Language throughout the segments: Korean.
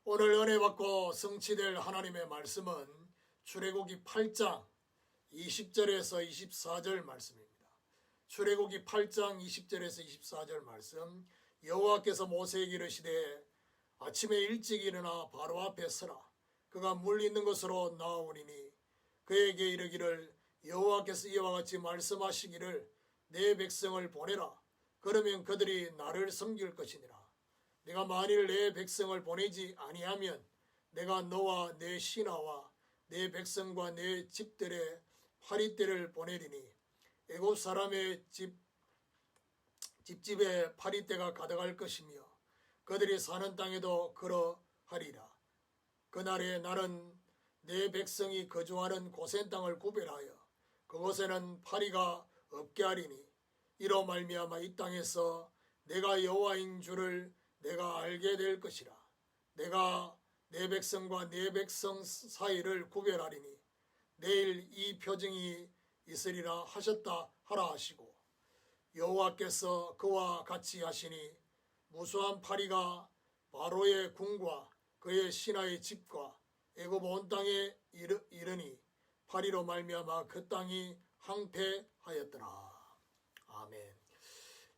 오늘 은혜 받고 성취될 하나님의 말씀은 출애굽기 8장 20절에서 24절 말씀입니다. 출애굽기 8장 20절에서 24절 말씀. 여호와께서 모세에게 이르시되 아침에 일찍 일어나 바로 앞에 서라. 그가 물 있는 곳으로 나아오리니 그에게 이르기를 여호와께서 이와 같이 말씀하시기를 내 백성을 보내라. 그러면 그들이 나를 섬길 것이니라. 내가 만일 내 백성을 보내지 아니하면 내가 너와 내 신하와 내 백성과 내 집들의 파리떼를 보내리니 애굽 사람의 집집에 파리떼가 가득할 것이며 그들이 사는 땅에도 그러하리라. 그날에 나는 내 백성이 거주하는 고센 땅을 구별하여 그곳에는 파리가 없게 하리니 이로 말미암아 이 땅에서 내가 여호와인 줄을 내가 알게 될 것이라. 내가 내 백성과 내 백성 사이를 구별하리니 내일 이 표징이 있으리라 하셨다 하라 하시고 여호와께서 그와 같이 하시니 무수한 파리가 바로의 궁과 그의 신하의 집과 애굽 온 땅에 이르니 파리로 말미암아 그 땅이 황폐하였더라. 아멘.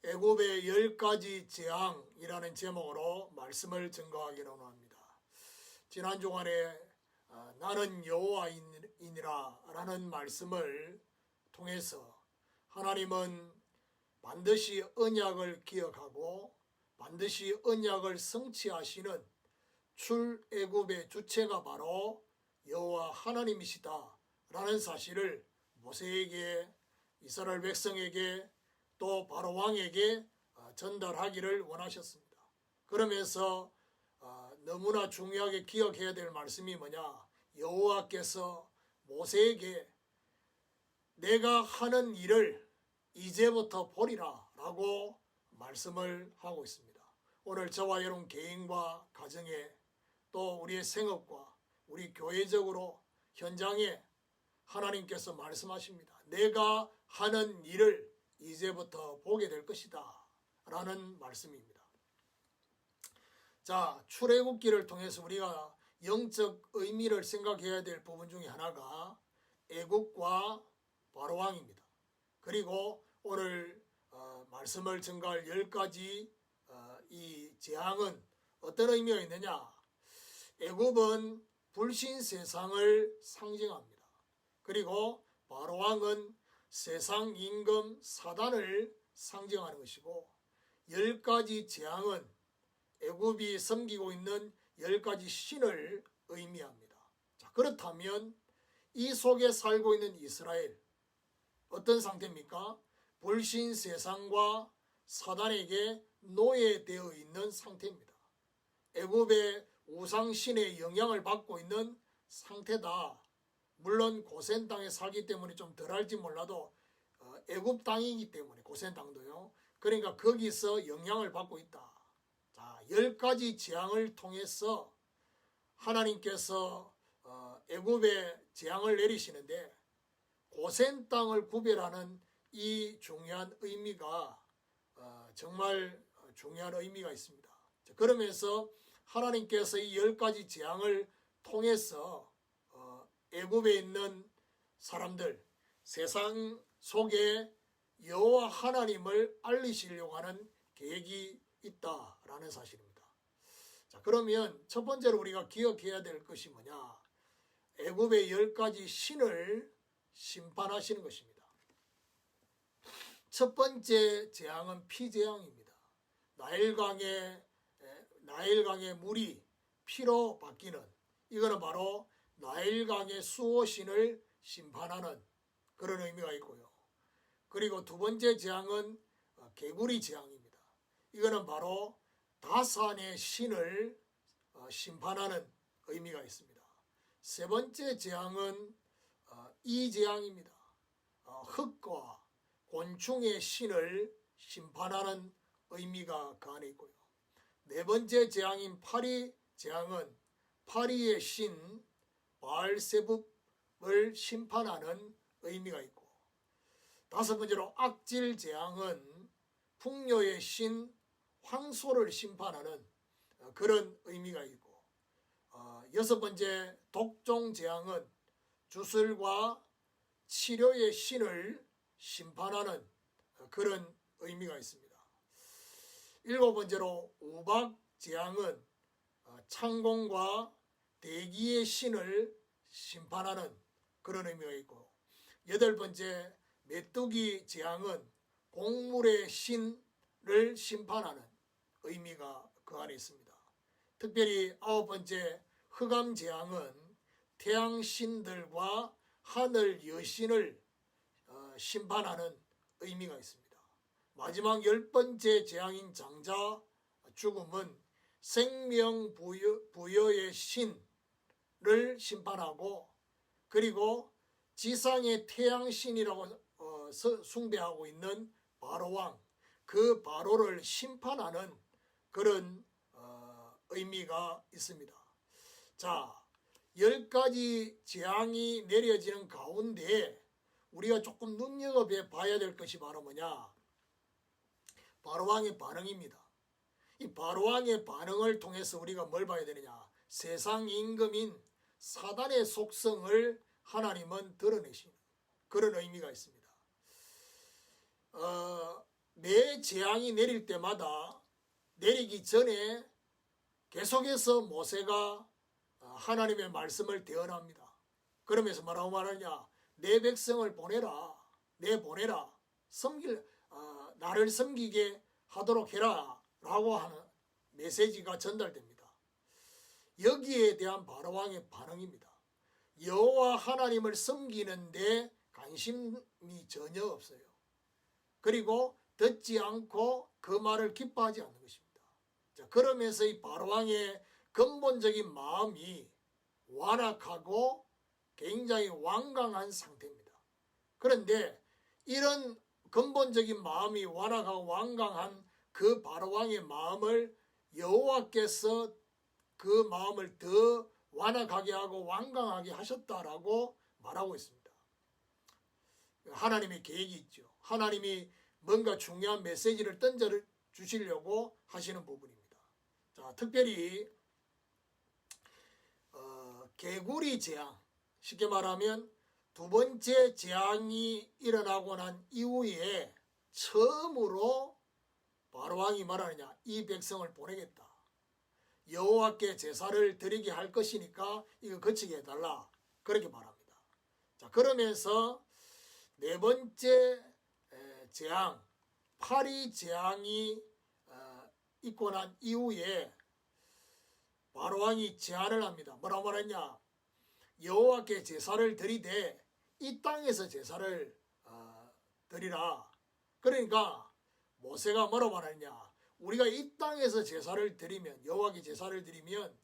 애굽의 10가지 재앙이라는 제목으로 말씀을 증거하기로 합니다. 지난 주간에 나는 여호와이니라 라는 말씀을 통해서 하나님은 반드시 언약을 기억하고 반드시 언약을 성취하시는 출애굽의 주체가 바로 여호와 하나님이시다 라는 사실을 모세에게 이스라엘 백성에게 또 바로 왕에게 전달하기를 원하셨습니다. 그러면서 너무나 중요하게 기억해야 될 말씀이 뭐냐? 여호와께서 모세에게 내가 하는 일을 이제부터 보리라 라고 말씀을 하고 있습니다. 오늘 저와 여러분 개인과 가정에 또 우리의 생업과 우리 교회적으로 현장에 하나님께서 말씀하십니다. 내가 하는 일을 이제부터 보게 될 것이다 라는 말씀입니다. 자, 출애굽기를 통해서 우리가 영적 의미를 생각해야 될 부분 중에 하나가 애굽과 바로왕입니다. 그리고 오늘 말씀을 증가할 10가지 이 재앙은 어떤 의미가 있느냐? 애굽은 불신 세상을 상징합니다. 그리고 바로왕은 세상 임금 사단을 상징하는 것이고 10가지 재앙은 애굽이 섬기고 있는 10가지 신을 의미합니다. 자, 그렇다면 이 속에 살고 있는 이스라엘 어떤 상태입니까? 불신 세상과 사단에게 노예되어 있는 상태입니다. 애굽의 우상신의 영향을 받고 있는 상태다. 물론 고센 땅에 살기 때문에 좀 덜할지 몰라도 애굽 땅이기 때문에 고센 땅도요. 그러니까 거기서 영향을 받고 있다. 자, 10가지 재앙을 통해서 하나님께서 애굽에 재앙을 내리시는데 고센 땅을 구별하는 이 중요한 의미가 정말 중요한 의미가 있습니다. 그러면서 하나님께서 이 10가지 재앙을 통해서 애굽에 있는 사람들, 세상 속에 여호와 하나님을 알리시려고 하는 계획이 있다라는 사실입니다. 자, 그러면 첫 번째로 우리가 기억해야 될 것이 뭐냐? 애굽의 10가지 신을 심판하시는 것입니다. 첫 번째 재앙은 피재앙입니다. 나일강의 물이 피로 바뀌는, 이거는 바로 나일강의 수호신을 심판하는 그런 의미가 있고요. 그리고 두 번째 재앙은 개구리 재앙입니다. 이거는 바로 다산의 신을 심판하는 의미가 있습니다. 세 번째 재앙은 이재앙입니다. 흙과 곤충의 신을 심판하는 의미가 그 안에 있고요. 네 번째 재앙인 파리 재앙은 파리의 신 바알세붑을 심판하는 의미가 있고, 다섯 번째로 악질 재앙은 풍요의 신 황소를 심판하는 그런 의미가 있고, 여섯 번째 독종 재앙은 주술과 치료의 신을 심판하는 그런 의미가 있습니다. 일곱 번째로 우박 재앙은 창공과 대기의 신을 심판하는 그런 의미가 있고, 여덟 번째 메뚜기 재앙은 곡물의 신을 심판하는 의미가 그 안에 있습니다. 특별히 아홉 번째 흑암 재앙은 태양 신들과 하늘 여신을 심판하는 의미가 있습니다. 마지막 열 번째 재앙인 장자 죽음은 생명 부여의 신을 심판하고, 그리고 지상의 태양신이라고 숭배하고 있는 바로왕, 그 바로를 심판하는 그런 의미가 있습니다. 자, 10가지 재앙이 내려지는 가운데 우리가 조금 눈여겨봐 봐야 될 것이 바로 뭐냐? 바로왕의 반응입니다. 이 바로왕의 반응을 통해서 우리가 뭘 봐야 되느냐? 세상 임금인 사단의 속성을 하나님은 드러내시는 그런 의미가 있습니다. 매 재앙이 내릴 때마다 내리기 전에 계속해서 모세가 하나님의 말씀을 대언합니다. 그러면서 뭐라고 말하냐? 내 백성을 보내라. 보내라. 나를 섬기게 하도록 해라. 라고 하는 메시지가 전달됩니다. 여기에 대한 바로왕의 반응입니다. 여호와 하나님을 섬기는데 관심이 전혀 없어요. 그리고 듣지 않고 그 말을 기뻐하지 않는 것입니다. 자, 그러면서 이 바로왕의 근본적인 마음이 완악하고 굉장히 완강한 상태입니다. 그런데 이런 근본적인 마음이 완악하고 완강한 그 바로왕의 마음을 여호와께서 그 마음을 더 완악하게 하고 완강하게 하셨다라고 말하고 있습니다. 하나님의 계획이 있죠. 하나님이 뭔가 중요한 메시지를 던져 주시려고 하시는 부분입니다. 자, 특별히 개구리 재앙, 쉽게 말하면 두 번째 재앙이 일어나고 난 이후에 처음으로 바로왕이 말하느냐? 이 백성을 보내겠다. 여호와께 제사를 드리게 할 것이니까 이거 거치게 해달라. 그렇게 말합니다. 자, 그러면서 네 번째 재앙, 파리 재앙이 있고 난 이후에 바로왕이 제안을 합니다. 뭐라고 말했냐? 여호와께 제사를 드리되 이 땅에서 제사를 드리라. 그러니까 모세가 뭐라고 말했냐? 우리가 이 땅에서 제사를 드리면, 여호와께 제사를 드리면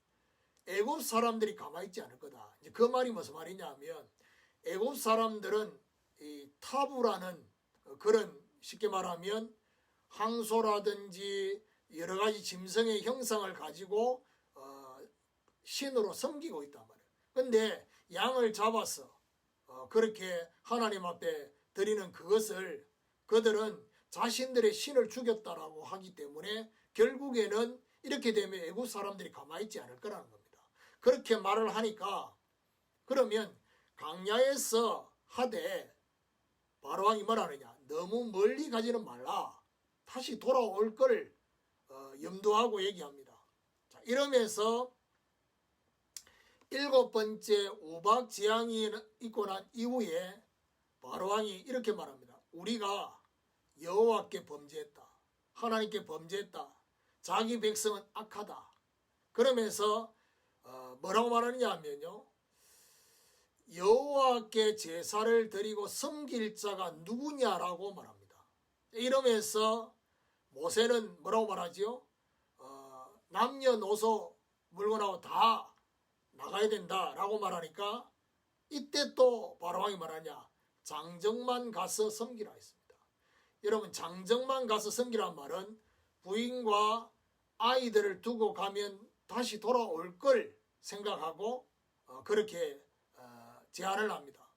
애굽 사람들이 가만히 있지 않을 거다. 이제 그 말이 무슨 말이냐 하면, 애굽 사람들은 이 타부라는 그런, 쉽게 말하면 항소라든지 여러 가지 짐승의 형상을 가지고 신으로 섬기고 있단 말이에요. 근데 양을 잡아서 그렇게 하나님 앞에 드리는 그것을 그들은 자신들의 신을 죽였다라고 하기 때문에 결국에는 이렇게 되면 애국 사람들이 가만히 있지 않을 거라는 겁니다. 그렇게 말을 하니까, 그러면 광야에서 하되 바로왕이 뭐라느냐? 너무 멀리 가지는 말라. 다시 돌아올 걸 염두하고 얘기합니다. 자, 이러면서 일곱 번째 우박 재앙이 있고 난 이후에 바로왕이 이렇게 말합니다. 우리가 여호와께 범죄했다. 하나님께 범죄했다. 자기 백성은 악하다. 그러면서 뭐라고 말하느냐 하면요, 여호와께 제사를 드리고 섬길 자가 누구냐라고 말합니다. 이러면서 모세는 뭐라고 말하지요? 남녀노소 물건하고 다 나가야 된다라고 말하니까, 이때 또 바로왕이 말하냐? 장정만 가서 섬기라 했습니다. 여러분, 장정만 가서 섬기란 말은 부인과 아이들을 두고 가면 다시 돌아올 걸 생각하고 그렇게 제안을 합니다.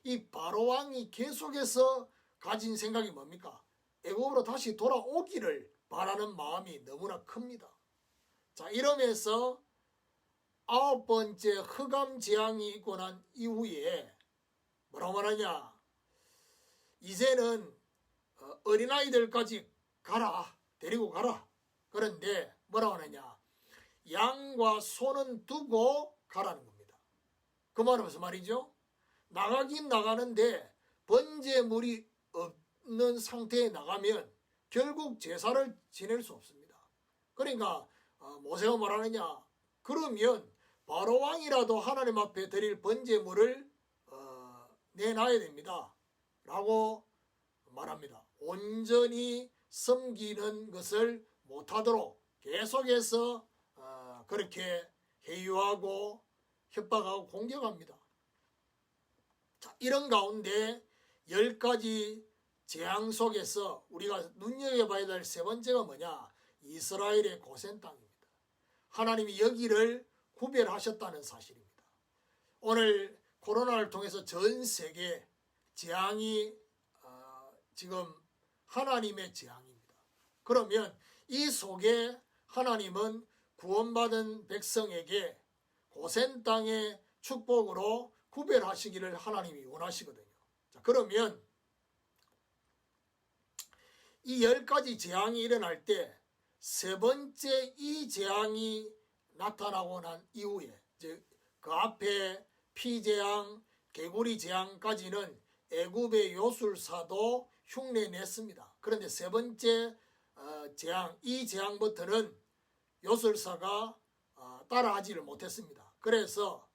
이 바로왕이 계속해서 가진 생각이 뭡니까? 애굽으로 다시 돌아오기를 바라는 마음이 너무나 큽니다. 자, 이러면서 9번째 흑암 재앙이 있고 난 이후에 뭐라고 말하냐, 이제는 어린아이들까지 가라, 데리고 가라. 그런데 뭐라고 하느냐, 양과 소는 두고 가라는 겁니다. 그 말은 무슨 말이죠? 나가긴 나가는데 번제물이 없는 상태에 나가면 결국 제사를 지낼 수 없습니다. 그러니까 모세가 말하느냐, 그러면 바로 왕이라도 하나님 앞에 드릴 번제물을 내놔야 됩니다 라고 말합니다. 온전히 섬기는 것을 못하도록 계속해서 그렇게 회유하고 협박하고 공격합니다. 자, 이런 가운데 10가지 재앙 속에서 우리가 눈여겨봐야 될 세 번째가 뭐냐, 이스라엘의 고센 땅입니다. 하나님이 여기를 구별하셨다는 사실입니다. 오늘 코로나를 통해서 전 세계 재앙이 지금 하나님의 재앙입니다. 그러면 이 속에 하나님은 구원받은 백성에게 고센 땅의 축복으로 구별하시기를 하나님이 원하시거든요. 자, 그러면 이 10가지 재앙이 일어날 때 세 번째 이 재앙이 나타나고 난 이후에, 즉 그 앞에 피재앙, 개구리 재앙까지는 애굽의 요술사도 흉내냈습니다. 그런데 세 번째 재앙, 이 재앙부터는 요술사가 따라하지를 못했습니다. 그래서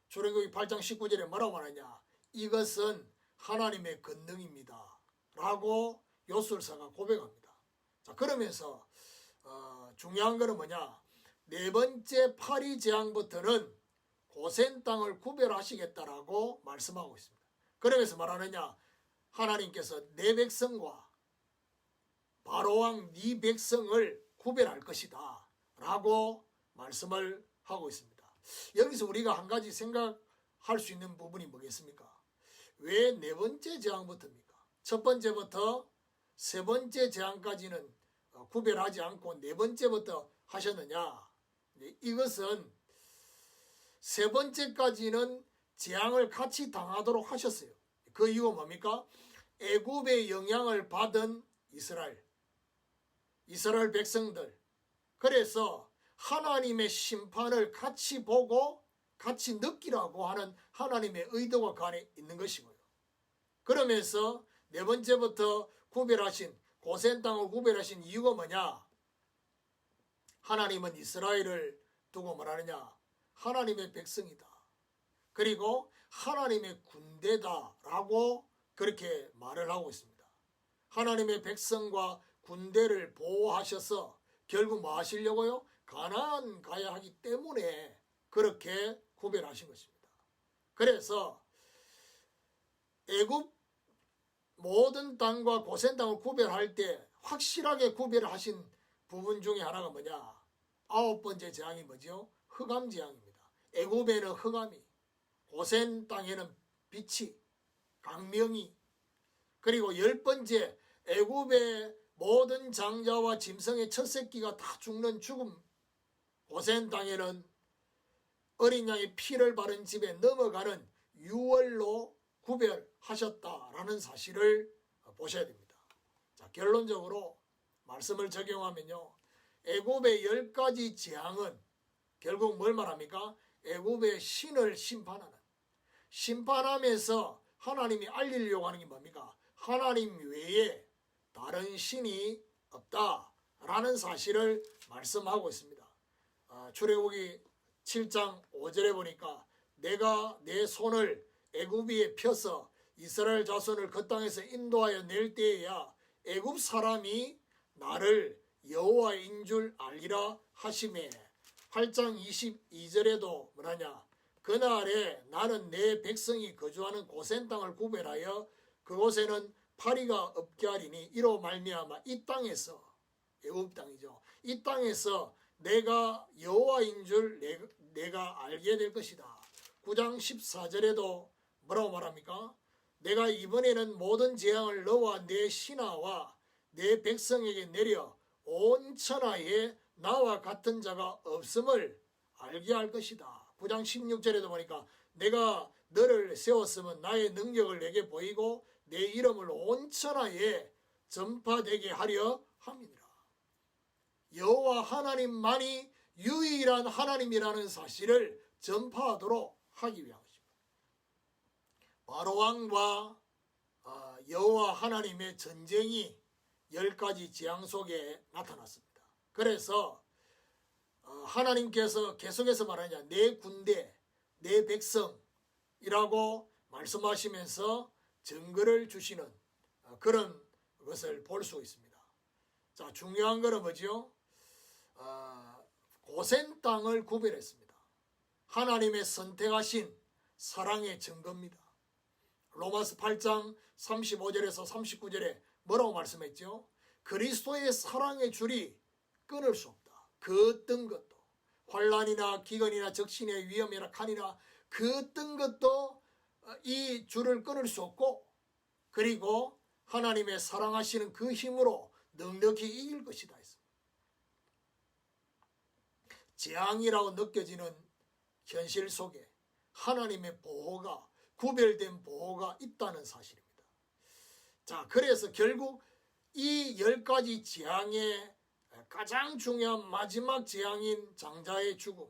출애굽기 8장 19절에 뭐라고 말하냐, 이것은 하나님의 권능입니다 라고 요술사가 고백합니다. 자, 그러면서 중요한 것은 뭐냐, 네 번째 파리 재앙부터는 고센 땅을 구별하시겠다라고 말씀하고 있습니다. 그러면서 말하느냐, 하나님께서 내 백성과 바로왕 네 백성을 구별할 것이다 라고 말씀을 하고 있습니다. 여기서 우리가 한 가지 생각할 수 있는 부분이 뭐겠습니까? 왜 네 번째 재앙부터입니까? 첫 번째부터 세 번째 재앙까지는 구별하지 않고 네 번째부터 하셨느냐? 이것은 세 번째까지는 재앙을 같이 당하도록 하셨어요. 그 이유가 뭡니까? 애굽의 영향을 받은 이스라엘 백성들, 그래서 하나님의 심판을 같이 보고 같이 느끼라고 하는 하나님의 의도가 그 안에 있는 것이고요. 그러면서 네 번째부터 구별하신 고센 땅을 구별하신 이유가 뭐냐? 하나님은 이스라엘을 두고 말하느냐? 하나님의 백성이다. 그리고 하나님의 군대다라고 그렇게 말을 하고 있습니다. 하나님의 백성과 군대를 보호하셔서 결국 뭐 하시려고요? 가나안 가야 하기 때문에 그렇게 구별하신 것입니다. 그래서 애굽 모든 땅과 고센 땅을 구별할 때 확실하게 구별하신 부분 중에 하나가 뭐냐? 9번째 재앙이 뭐죠? 흑암 재앙입니다. 애굽에는 흑암이, 고센 땅에는 빛이, 광명이, 그리고 10번째 애굽의 모든 장자와 짐승의 첫 새끼가 다 죽는 죽음, 고센 땅에는 어린 양의 피를 바른 집에 넘어가는 유월로 구별하셨다라는 사실을 보셔야 됩니다. 자, 결론적으로 말씀을 적용하면요, 애굽의 10가지 재앙은 결국 뭘 말합니까? 애굽의 신을 심판하면서 하나님이 알리려고 하는 게 뭡니까? 하나님 외에 다른 신이 없다라는 사실을 말씀하고 있습니다. 출애굽기 7장 5절에 보니까 내가 내 손을 애굽 위에 펴서 이스라엘 자손을 그 땅에서 인도하여 낼 때에야 애굽 사람이 나를 여호와인 줄 알리라 하시매. 8장 22절에도 뭐라냐, 그날에 나는 내 백성이 거주하는 고센 땅을 구별하여 그곳에는 파리가 없게 하리니 이로 말미암아 이 땅에서, 애굽 땅이죠, 이 땅에서 내가 여호와인 줄 내가 알게 될 것이다. 9장 14절에도 뭐라고 말합니까? 내가 이번에는 모든 재앙을 너와 내 신하와 내 백성에게 내려 온 천하에 나와 같은 자가 없음을 알게 할 것이다. 9장 16절에도 보니까 내가 너를 세웠으면 나의 능력을 내게 보이고 내 이름을 온 천하에 전파되게 하려 함이니라. 여호와 하나님만이 유일한 하나님이라는 사실을 전파하도록 하기 위한 것입니다. 바로 왕과 여호와 하나님의 전쟁이 10가지 재앙 속에 나타났습니다. 그래서 하나님께서 계속해서 말하냐, 내 군대, 내 백성이라고 말씀하시면서 증거를 주시는 그런 것을 볼 수 있습니다. 자, 중요한 것은 뭐죠? 고센 땅을 구별했습니다. 하나님의 선택하신 사랑의 증거입니다. 로마서 8장 35절에서 39절에 뭐라고 말씀했죠? 그리스도의 사랑의 줄이 끊을 수 없다. 그 어떤 것도 환난이나 기근이나 적신의 위험이나 칸이나 그 어떤 것도 이 줄을 끊을 수 없고, 그리고 하나님의 사랑하시는 그 힘으로 넉넉히 이길 것이다 했습니다. 재앙이라고 느껴지는 현실 속에 하나님의 보호가, 구별된 보호가 있다는 사실입니다. 자, 그래서 결국 이 10가지 재앙의 가장 중요한 마지막 재앙인 장자의 죽음,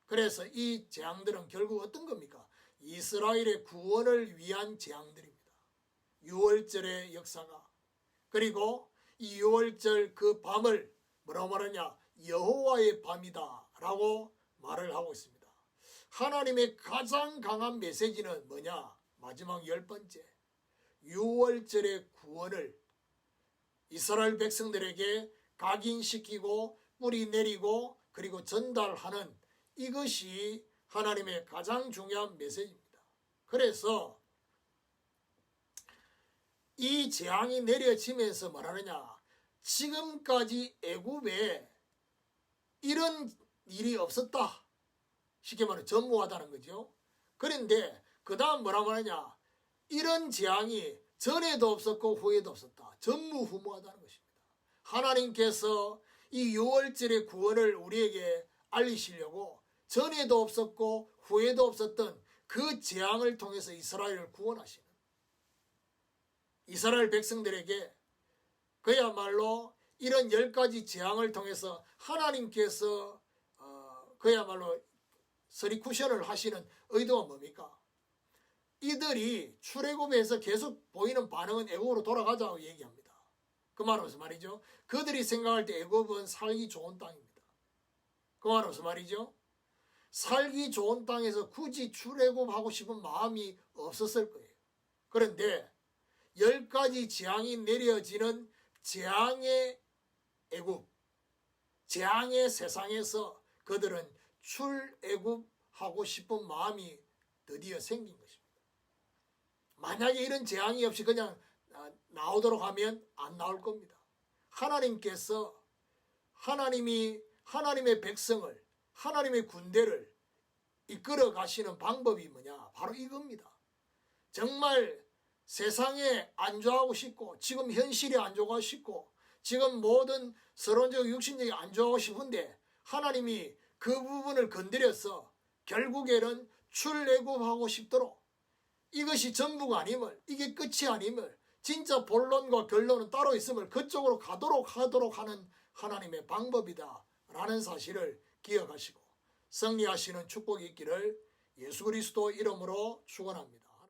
그래서 이 재앙들은 결국 어떤 겁니까? 이스라엘의 구원을 위한 재앙들입니다. 유월절의 역사가, 그리고 이 유월절 그 밤을 뭐라고 말하냐, 여호와의 밤이다 라고 말을 하고 있습니다. 하나님의 가장 강한 메시지는 뭐냐? 마지막 10번째, 유월절의 구원을 이스라엘 백성들에게 각인시키고 뿌리 내리고 그리고 전달하는, 이것이 하나님의 가장 중요한 메시지입니다. 그래서 이 재앙이 내려지면서 말하느냐, 지금까지 애굽에 이런 일이 없었다, 쉽게 말해 전무하다는 거죠. 그런데 그 다음 뭐라고 하느냐, 이런 재앙이 전에도 없었고 후에도 없었다, 전무후무하다는 것입니다. 하나님께서 이 유월절의 구원을 우리에게 알리시려고 전에도 없었고 후에도 없었던 그 재앙을 통해서 이스라엘을 구원하시는, 이스라엘 백성들에게 그야말로 이런 10가지 재앙을 통해서 하나님께서 그야말로 서리쿠션을 하시는 의도가 뭡니까? 이들이 출애굽에서 계속 보이는 반응은 애굽으로 돌아가자고 얘기합니다. 그 말은 무슨 말이죠? 그들이 생각할 때 애굽은 살기 좋은 땅입니다. 그 말은 무슨 말이죠? 살기 좋은 땅에서 굳이 출애굽하고 싶은 마음이 없었을 거예요. 그런데 10가지 재앙이 내려지는 재앙의 애굽, 재앙의 세상에서 그들은 출애굽하고 싶은 마음이 드디어 생긴 것입니다. 만약에 이런 재앙이 없이 그냥 나오도록 하면 안 나올 겁니다. 하나님께서 하나님의 백성을, 하나님의 군대를 이끌어 가시는 방법이 뭐냐? 바로 이겁니다. 정말 세상에 안주하고 싶고, 지금 현실에 안주하고 싶고, 지금 모든 서론적 육신적이 안주하고 싶은데 하나님이 그 부분을 건드려서 결국에는 출애굽하고 싶도록, 이것이 전부가 아님을, 이게 끝이 아님을, 진짜 본론과 결론은 따로 있음을 그쪽으로 가도록 하도록 하는 하나님의 방법이다 라는 사실을 기억하시고 승리하시는 축복이 있기를 예수 그리스도 이름으로 축원합니다.